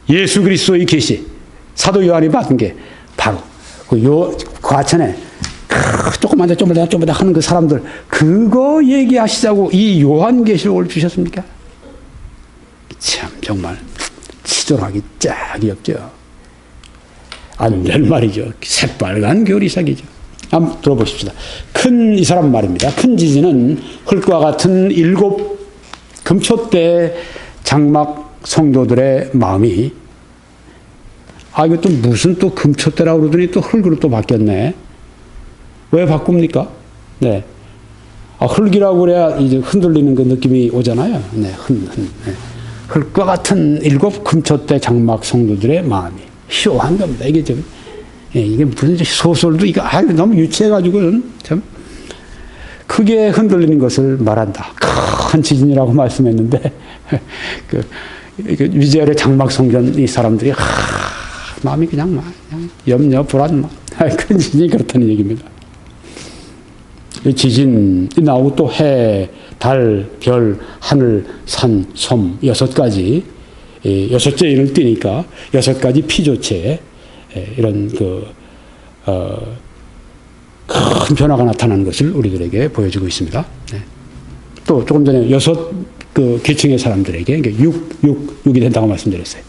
Speaker 1: 예수 그리스도의 계시, 사도 요한이 받은 게 바로 그 과천에 조금만 더 하는 그 사람들, 그거 얘기하시자고 이 요한계시록을 주셨습니까? 참 정말 치졸하기 짝이 없죠. 안 될 말이죠. 새빨간 교리사기죠. 한번 들어보십시다. 이 사람 말입니다. 큰 지진은 흙과 같은 7 금초대 장막 성도들의 마음이, 이것도 무슨 또 금초대라고 그러더니 또 흙으로 또 바뀌었네. 왜 바꿉니까? 네. 흙이라고 그래야 이제 흔들리는 그 느낌이 오잖아요. 네, 네. 흙과 같은 7 금초대 장막 성도들의 마음이. 쇼한 겁니다. 이게 좀, 예, 이게 무슨 소설도 이거, 너무 유치해가지고, 참, 크게 흔들리는 것을 말한다. 큰 지진이라고 말씀했는데, 위젤의 장막성전 이 사람들이, 마음이 그냥 염려, 불안, 큰 지진이 그렇다는 얘기입니다. 지진이 나오고 또 해, 달, 별, 하늘, 산, 섬, 6가지, 6째 인을 띄니까 6가지 피조체에 이런 큰 변화가 나타나는 것을 우리들에게 보여주고 있습니다. 네. 또 조금 전에 6 계층의 사람들에게 6이 된다고 말씀드렸어요.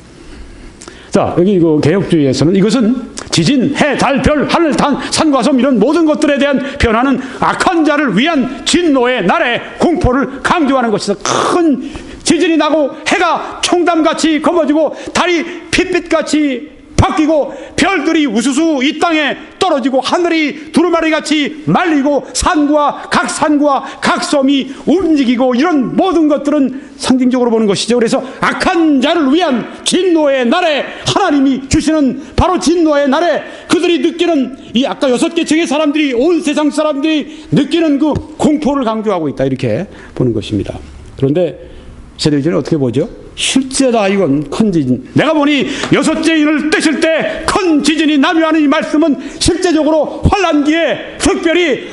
Speaker 1: 자, 여기 개혁주의에서는 이것은 지진, 해, 달, 별, 하늘, 산과 섬 이런 모든 것들에 대한 변화는 악한 자를 위한 진노의 날의 공포를 강조하는 것이다. 큰 지진이 나고 해가 총담같이 검어지고 달이 핏빛같이 바뀌고 별들이 우수수 이 땅에 떨어지고 하늘이 두루마리같이 말리고 산과 각 섬이 움직이고 이런 모든 것들은 상징적으로 보는 것이죠. 그래서 악한 자를 위한 진노의 날에 하나님이 주시는 바로 진노의 날에 그들이 느끼는 이 아까 6계층의 사람들이 온 세상 사람들이 느끼는 그 공포를 강조하고 있다 이렇게 보는 것입니다. 그런데 세대주의는 어떻게 보죠? 실제다 이건 큰 지진. 내가 보니 6째 인을 떼실 때 큰 지진이 나며하는 이 말씀은 실제적으로 환란기에 특별히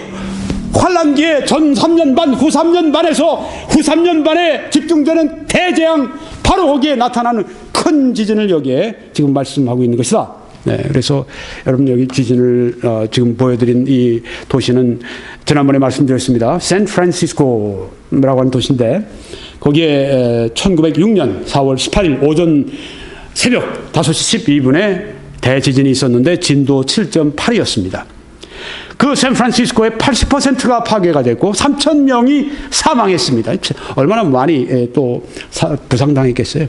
Speaker 1: 환란기에 전 3년 반, 후 3년 반에서 후 3년 반에 집중되는 대재앙 바로 거기에 나타나는 큰 지진을 여기에 지금 말씀하고 있는 것이다. 네, 그래서 여러분 여기 지진을 지금 보여드린 이 도시는 지난번에 말씀드렸습니다. 샌프란시스코라고 하는 도시인데 거기에 1906년 4월 18일 오전 새벽 5시 12분에 대지진이 있었는데 진도 7.8이었습니다. 그 샌프란시스코의 80%가 파괴가 됐고 3,000명이 사망했습니다. 얼마나 많이 또 부상당했겠어요.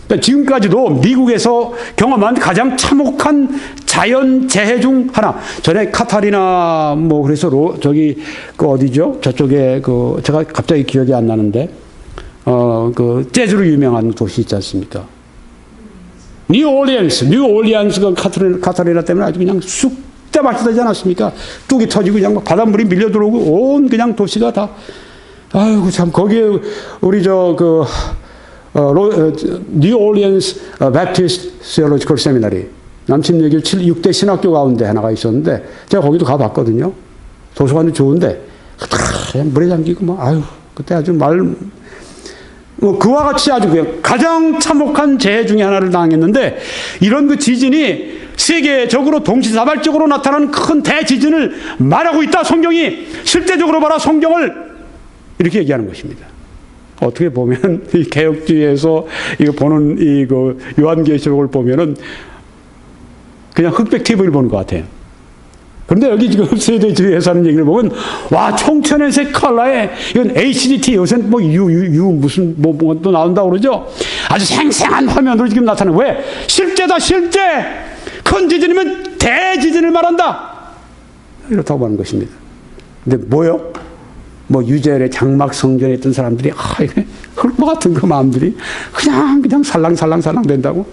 Speaker 1: 그러니까 지금까지도 미국에서 경험한 가장 참혹한 자연재해 중 하나. 전에 카타리나 뭐 그래서 저기 그 어디죠? 저쪽에 그 제가 갑자기 기억이 안 나는데 그 재즈로 유명한 도시 있지 않습니까? 뉴올리언스가 카타리나 때문에 아주 그냥 쑥대밭이 되지 않았습니까? 뚝이 터지고 그냥 바닷물이 밀려 들어오고 온 그냥 도시가 다 아이고 참 거기에 우리 뉴올리언스 베프티스트 시올로지컬 세미나리 남침여길 6대 신학교 가운데 하나가 있었는데 제가 거기도 가봤거든요. 도서관도 좋은데 그냥 물에 잠기고 막 아유 그때 아주 뭐 그와 같이 아주 그냥 가장 참혹한 재해 중에 하나를 당했는데 이런 그 지진이 세계적으로 동시다발적으로 나타나는 큰 대지진을 말하고 있다. 성경이 실제적으로 봐라 성경을 이렇게 얘기하는 것입니다. 어떻게 보면 이 개혁주의에서 이거 보는 그 요한계시록을 보면은 그냥 흑백 TV를 보는 것 같아요. 그런데 여기 지금 세대주의에서 하는 얘기를 보면 와 총천연색 컬러에 이건 HDT 요새는 뭐 무슨 뭐 또 나온다고 그러죠. 아주 생생한 화면으로 지금 나타나는 왜 실제다 실제 큰 지진이면 대지진을 말한다 이렇다고 하는 것입니다. 근데 뭐요? 뭐 유재열의 장막 성전에 있던 사람들이 이게 흙모 같은 그 마음들이 그냥 살랑살랑 된다고.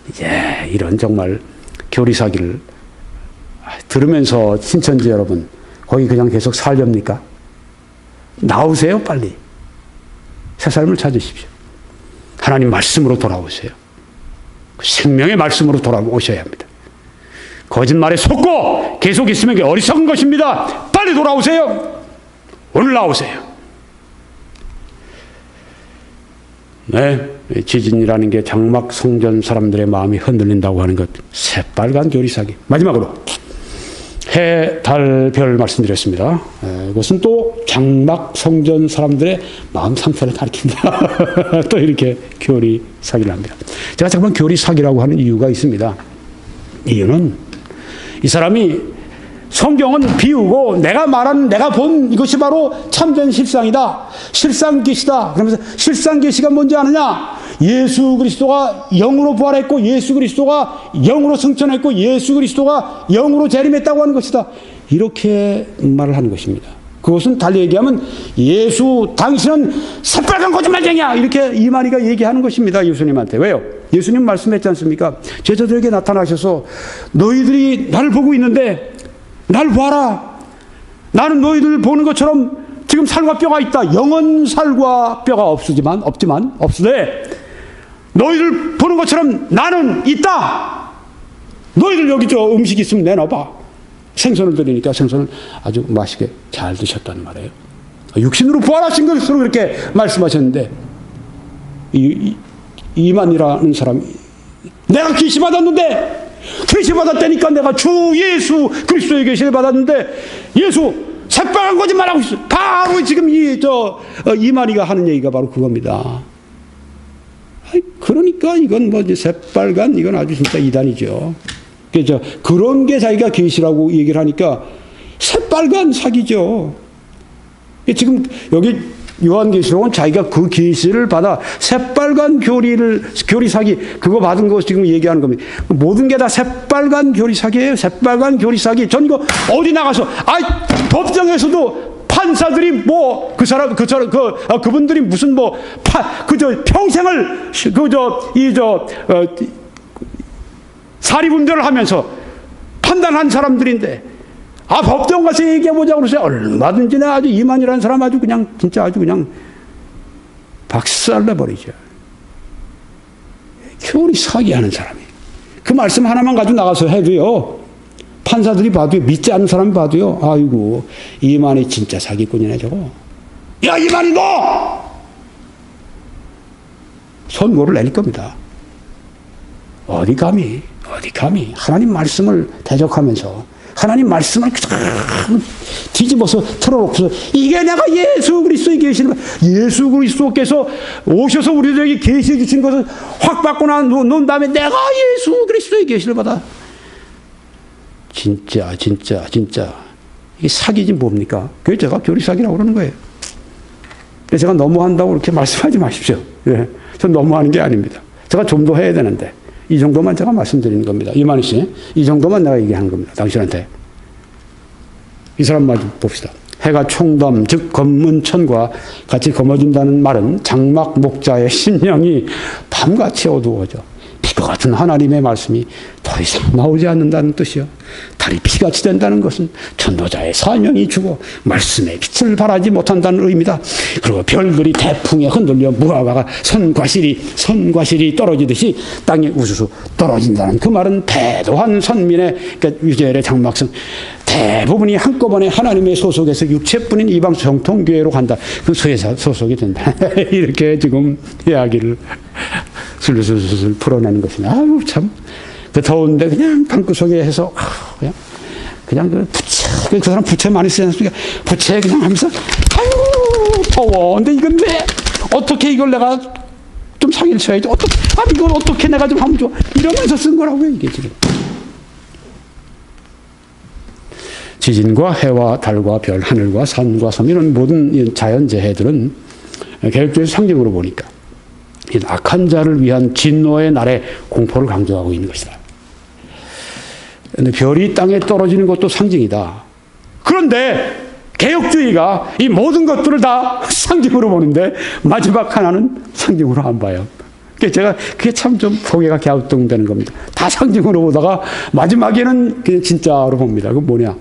Speaker 1: 이제 이런 정말 교리사기를 들으면서 신천지 여러분 거기 그냥 계속 살렵니까? 나오세요 빨리. 새 삶을 찾으십시오. 하나님 말씀으로 돌아오세요. 생명의 말씀으로 돌아오셔야 합니다. 거짓말에 속고 계속 있으면 어리석은 것입니다. 빨리 돌아오세요. 오늘 나오세요. 네, 지진이라는 게 장막 성전 사람들의 마음이 흔들린다고 하는 것 새빨간 교리사기. 마지막으로 해, 달, 별 말씀드렸습니다. 이것은 또 장막 성전 사람들의 마음 상태를 가리킨다. 또 이렇게 교리사기를 합니다. 제가 잠깐 교리사기라고 하는 이유가 있습니다. 이유는 이 사람이 성경은 비우고 내가 본 이것이 바로 참된 실상이다. 실상계시다. 그러면서 실상계시가 뭔지 아느냐? 예수 그리스도가 영으로 부활했고 예수 그리스도가 영으로 승천했고 예수 그리스도가 영으로 재림했다고 하는 것이다. 이렇게 말을 하는 것입니다. 그것은 달리 얘기하면 당신은 새빨간 거짓말쟁이야. 이렇게 이만희가 얘기하는 것입니다. 예수님한테. 왜요? 예수님 말씀했지 않습니까? 제자들에게 나타나셔서 너희들이 나를 보고 있는데 날 봐라. 나는 너희들 보는 것처럼 지금 살과 뼈가 있다. 영은 살과 뼈가 없으되 너희들 보는 것처럼 나는 있다. 너희들 여기 음식 있으면 내놔봐. 생선을 드리니까 생선을 아주 맛있게 잘 드셨다는 말이에요. 육신으로 부활하신 것으로 그렇게 말씀하셨는데 이만이라는 사람이 내가 계시받았는데 계시받았다니까 내가 주 예수 그리스도의 계시를 받았는데 예수 새빨간 거짓말하고 있어. 바로 지금 이만희가 하는 얘기가 바로 그겁니다. 그러니까 이건 새빨간 이건 아주 진짜 이단이죠. 그래서 그런 게 자기가 계시라고 얘기를 하니까 새빨간 사기죠. 지금 여기 요한계시록은 자기가 그 계시를 받아 새빨간 교리 사기 그거 받은 거 지금 얘기하는 겁니다. 모든 게 다 새빨간 교리 사기예요. 새빨간 교리 사기. 전 이거 어디 나가서 법정에서도 판사들이 그분들이 무슨 평생을 사립운전을 하면서 판단한 사람들인데 법정 가서 얘기해보자고 그러세요. 얼마든지 내가 아주 이만이라는 사람 아주 그냥 박살내버리죠. 교리 사기하는 사람이. 그 말씀 하나만 가지고 나가서 해도요. 판사들이 봐도요. 믿지 않는 사람이 봐도요. 아이고 이만이 진짜 사기꾼이네 저거. 야 이만이 너! 선고를 내릴 겁니다. 어디 감히 하나님 말씀을 대적하면서 하나님 말씀을 뒤집어서 틀어놓고서 이게 내가 예수 그리스도에 계시는 예수 그리스도께서 오셔서 우리들에게 계시해 주신 것을 확 받고 놓은 다음에 내가 예수 그리스도에 계시를 받아. 진짜 이게 사기지 뭡니까? 그게 제가 교리 사기라고 그러는 거예요. 제가 너무한다고 그렇게 말씀하지 마십시오. 예, 전 너무하는 게 아닙니다. 제가 좀 더 해야 되는데 이 정도만 제가 말씀드리는 겁니다. 이만희 씨, 이 정도만 내가 얘기하는 겁니다. 당신한테. 이 사람 말 좀 봅시다. 해가 총덤, 즉 검문천과 같이 검어진다는 말은 장막 목자의 심령이 밤같이 어두워져 피가 같은 하나님의 말씀이 더 이상 나오지 않는다는 뜻이요. 달이 피같이 된다는 것은 전도자의 사명이 죽어 말씀의 빛을 발하지 못한다는 의미다. 그리고 별들이 태풍에 흔들려 무화과가 선과실이 떨어지듯이 땅에 우수수 떨어진다는 그 말은 대도한 선민의 그러니까 유재열의 장막성 대부분이 한꺼번에 하나님의 소속에서 육체뿐인 이방 정통교회로 간다. 그 소속이 된다. 이렇게 지금 이야기를 슬슬 풀어내는 것이냐. 아유, 참. 그 더운데 그냥 방구석에 해서, 그냥 그 사람 부채 많이 쓰지 않습니까? 부채 그냥 하면서, 아유, 더워. 근데 이건 왜, 어떻게 이걸 내가 좀 상의를 쳐야지. 이걸 어떻게 내가 좀 하면 좋아. 이러면서 쓴 거라고요, 이게 지금. 지진과 해와 달과 별, 하늘과 산과 섬, 이런 모든 자연재해들은 개혁주의 상징으로 보니까 이 악한 자를 위한 진노의 날에 공포를 강조하고 있는 것이다. 그런데 별이 땅에 떨어지는 것도 상징이다. 그런데 개혁주의가 이 모든 것들을 다 상징으로 보는데 마지막 하나는 상징으로 안 봐요. 제가 그게 참 좀 고개가 갸우뚱되는 겁니다. 다 상징으로 보다가 마지막에는 그냥 진짜로 봅니다. 그건 뭐냐?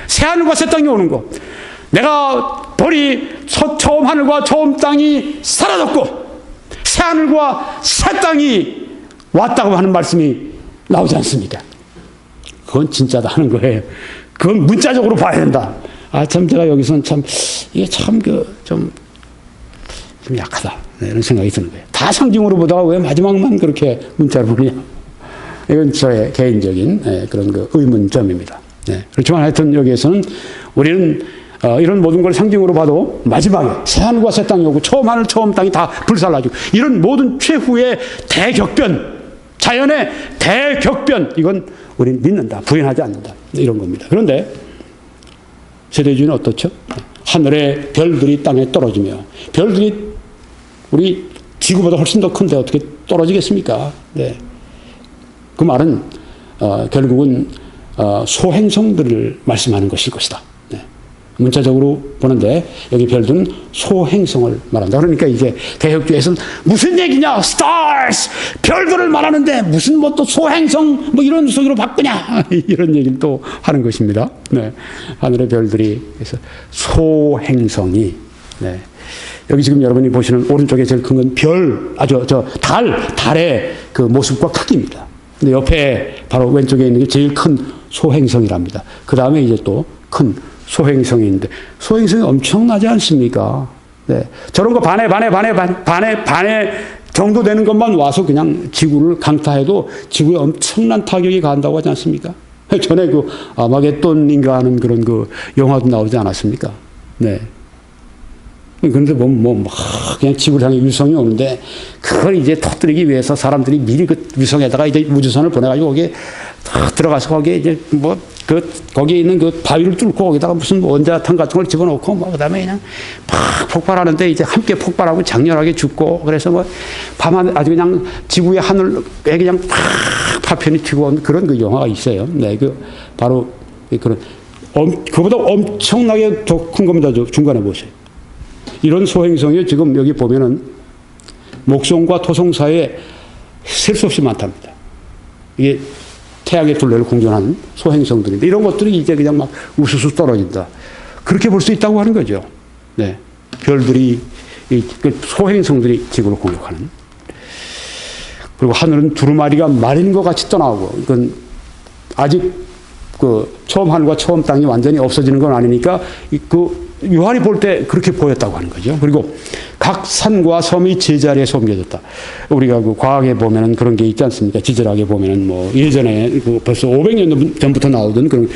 Speaker 1: 새하늘과 새 땅이 오는 것. 내가 벌이 처음 하늘과 처음 땅이 사라졌고 새하늘과 새 땅이 왔다고 하는 말씀이 나오지 않습니까? 그건 진짜다 하는 거예요. 그건 문자적으로 봐야 된다. 참 제가 여기서는 참 이게 참 좀 약하다 이런 생각이 드는 거예요. 다 상징으로 보다가 왜 마지막만 그렇게 문자로 보느냐? 이건 저의 개인적인 그런 의문점입니다. 그렇지만 하여튼 여기에서는 우리는 이런 모든 걸 상징으로 봐도 마지막에 새하늘과 새 땅이 오고 처음 하늘 처음 땅이 다 불살라지고 이런 모든 최후의 대격변, 자연의 대격변, 이건 우리는 믿는다, 부인하지 않는다, 이런 겁니다. 그런데 세대주의는 어떻죠? 하늘에 별들이 땅에 떨어지며 별들이 우리 지구보다 훨씬 더 큰데 어떻게 떨어지겠습니까? 네. 그 말은 결국은 소행성들을 말씀하는 것일 것이다. 네. 문자적으로 보는데 여기 별들은 소행성을 말한다. 그러니까 이제 개혁주의에서는 무슨 얘기냐? stars! 별들을 말하는데 무슨 뭐 또 소행성 뭐 이런 속으로 바꾸냐? 이런 얘기를 또 하는 것입니다. 네. 하늘의 별들이 그래서 소행성이 네. 여기 지금 여러분이 보시는 오른쪽에 제일 큰 건 별, 달의 그 모습과 크기입니다. 근데 옆에 바로 왼쪽에 있는 게 제일 큰 소행성이랍니다. 그 다음에 이제 또 큰 소행성이 있는데 소행성이 엄청나지 않습니까? 네. 저런 거 반에 정도 되는 것만 와서 그냥 지구를 강타해도 지구에 엄청난 타격이 간다고 하지 않습니까? 전에 그 아마겟돈인가 하는 그런 그 영화도 나오지 않았습니까? 네. 그런데 그냥 지구를 향해 위성이 오는데 그걸 이제 터뜨리기 위해서 사람들이 미리 그 위성에다가 이제 우주선을 보내가지고 거기에 들어가서 거기에 이제 거기에 있는 그 바위를 뚫고 거기다가 무슨 원자탄 같은 걸 집어넣고 그 다음에 그냥 팍 폭발하는데 이제 함께 폭발하고 장렬하게 죽고 그래서 밤하늘 아주 그냥 지구의 하늘에 그냥 팍 파편이 튀고 온 그런 그 영화가 있어요. 네, 바로 그런 그보다 엄청나게 더 큰 겁니다. 중간에 보세요. 이런 소행성이 지금 여기 보면은 목성과 토성 사이에 셀 수 없이 많답니다. 이게 태양의 둘레를 공전하는 소행성들인데 이런 것들이 이제 그냥 막 우수수 떨어진다. 그렇게 볼 수 있다고 하는 거죠. 네. 별들이, 소행성들이 지구를 공격하는. 그리고 하늘은 두루마리가 마린 것 같이 떠나오고, 이건 아직 처음 하늘과 처음 땅이 완전히 없어지는 건 아니니까 요한이 볼 때 그렇게 보였다고 하는 거죠. 그리고 각 산과 섬이 제자리에 섬겨졌다. 우리가 과학에 보면은 그런 게 있지 않습니까? 지질학에 보면은 예전에 벌써 500년 전부터 나오던 그런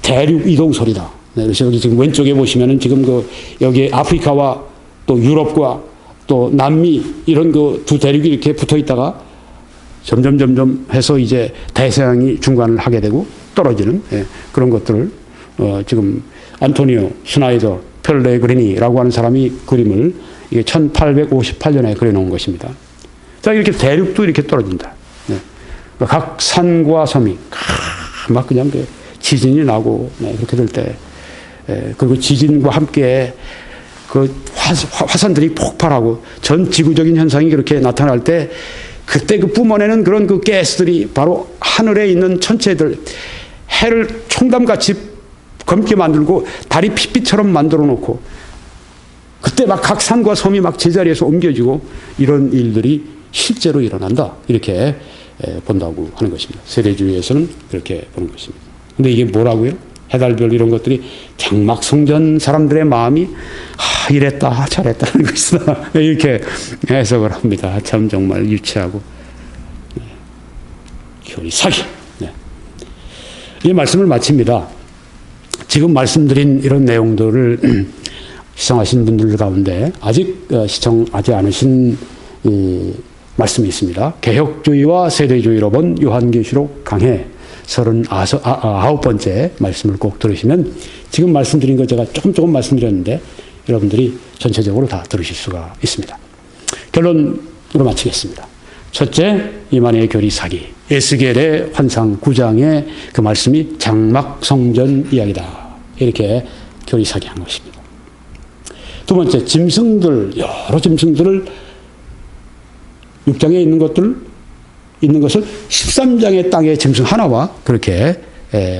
Speaker 1: 대륙 이동 소리다. 네, 그래서 여기 지금 왼쪽에 보시면은 지금 여기 아프리카와 또 유럽과 또 남미 이런 두 대륙이 이렇게 붙어 있다가 점점 해서 이제 대서양이 중간을 하게 되고 떨어지는 그런 것들을 지금 안토니오 슈나이더 펠레그리니라고 하는 사람이 그림을 이게 1858년에 그려놓은 것입니다. 자, 이렇게 대륙도 이렇게 떨어진다. 각 산과 섬이 막 그냥 지진이 나고 그렇게 될 때, 그리고 지진과 함께 화산들이 폭발하고 전 지구적인 현상이 그렇게 나타날 때, 그때 뿜어내는 그런 가스들이 바로 하늘에 있는 천체들, 해를 총담같이 검게 만들고 달이 핏빛처럼 만들어 놓고, 그때 막 각 산과 섬이 막 제자리에서 옮겨지고 이런 일들이 실제로 일어난다. 이렇게 본다고 하는 것입니다. 세대주의에서는 그렇게 보는 것입니다. 근데 이게 뭐라고요? 해달별 이런 것들이 장막성전 사람들의 마음이 이랬다 저랬다는 것이다. 이렇게 해석을 합니다. 참 정말 유치하고 교리 사기. 이 말씀을 마칩니다. 지금 말씀드린 이런 내용들을 시청하신 분들 가운데 아직 시청하지 않으신 이 말씀이 있습니다. 개혁주의와 세대주의로 본 요한계시록 강해 39번째 말씀을 꼭 들으시면, 지금 말씀드린 거 제가 조금 말씀드렸는데 여러분들이 전체적으로 다 들으실 수가 있습니다. 결론으로 마치겠습니다. 첫째, 이만희의 교리 사기. 에스겔의 환상 9장의 그 말씀이 장막성전 이야기다. 이렇게 교리 사기한 것입니다. 두 번째, 여러 짐승들을 6장에 있는 것을 13장의 땅의 짐승 하나와 그렇게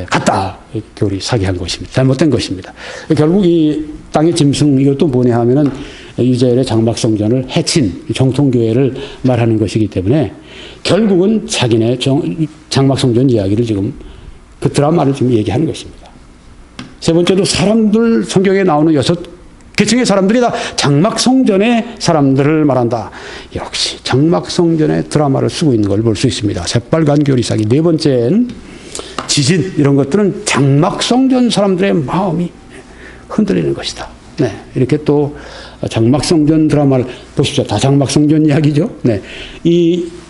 Speaker 1: 같다. 교리 사기한 것입니다. 잘못된 것입니다. 결국 이 땅의 짐승, 이것도 뭐냐 하면은 유자엘의 장막성전을 해친 정통교회를 말하는 것이기 때문에 결국은 자기네 장막성전 이야기를 지금 그 드라마를 지금 얘기하는 것입니다. 세 번째도 사람들, 성경에 나오는 6계층의 사람들이 다 장막성전의 사람들을 말한다. 역시 장막성전의 드라마를 쓰고 있는 걸 볼 수 있습니다. 새빨간 교리사기. 네 번째는 지진, 이런 것들은 장막성전 사람들의 마음이 흔들리는 것이다. 네, 이렇게 또 장막성전 드라마를 보십시오. 다 장막성전 이야기죠. 네,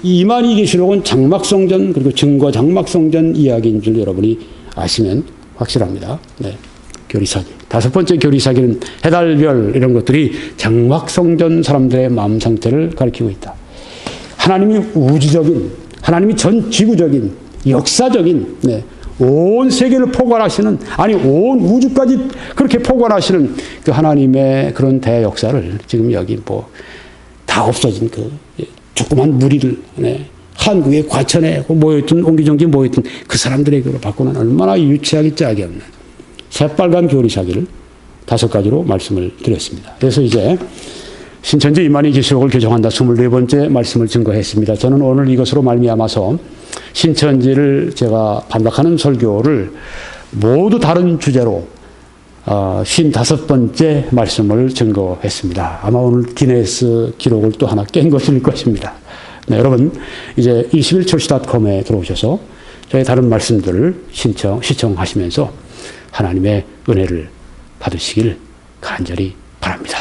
Speaker 1: 이만희 계시록은 장막성전 그리고 증거 장막성전 이야기인 줄 여러분이 아시면 확실합니다. 네, 교리사기. 다섯 번째 교리사기는 해달별 이런 것들이 장막성전 사람들의 마음 상태를 가리키고 있다. 하나님이 우주적인, 하나님이 전 지구적인, 역사적인, 온 세계를 포괄하시는, 아니 온 우주까지 그렇게 포괄하시는 그 하나님의 그런 대역사를 지금 여기 다 없어진 그 조그만 무리들, 한국의 과천에 모여있던, 옹기종기 모여있던 그 사람들에게로 바꾸는 얼마나 유치하기 짝이 없는 새빨간 교리사기를 5가지로 말씀을 드렸습니다. 그래서 이제 신천지 이만희 계시록을 개정한다 24번째 말씀을 증거했습니다. 저는 오늘 이것으로 말미암아서 신천지를 제가 반박하는 설교를 모두 다른 주제로 55번째 말씀을 증거했습니다. 아마 오늘 기네스 기록을 또 하나 깬 것일 것입니다. 네, 여러분 이제 21church.com에 들어오셔서 저희 다른 말씀들을 시청하시면서 하나님의 은혜를 받으시길 간절히 바랍니다.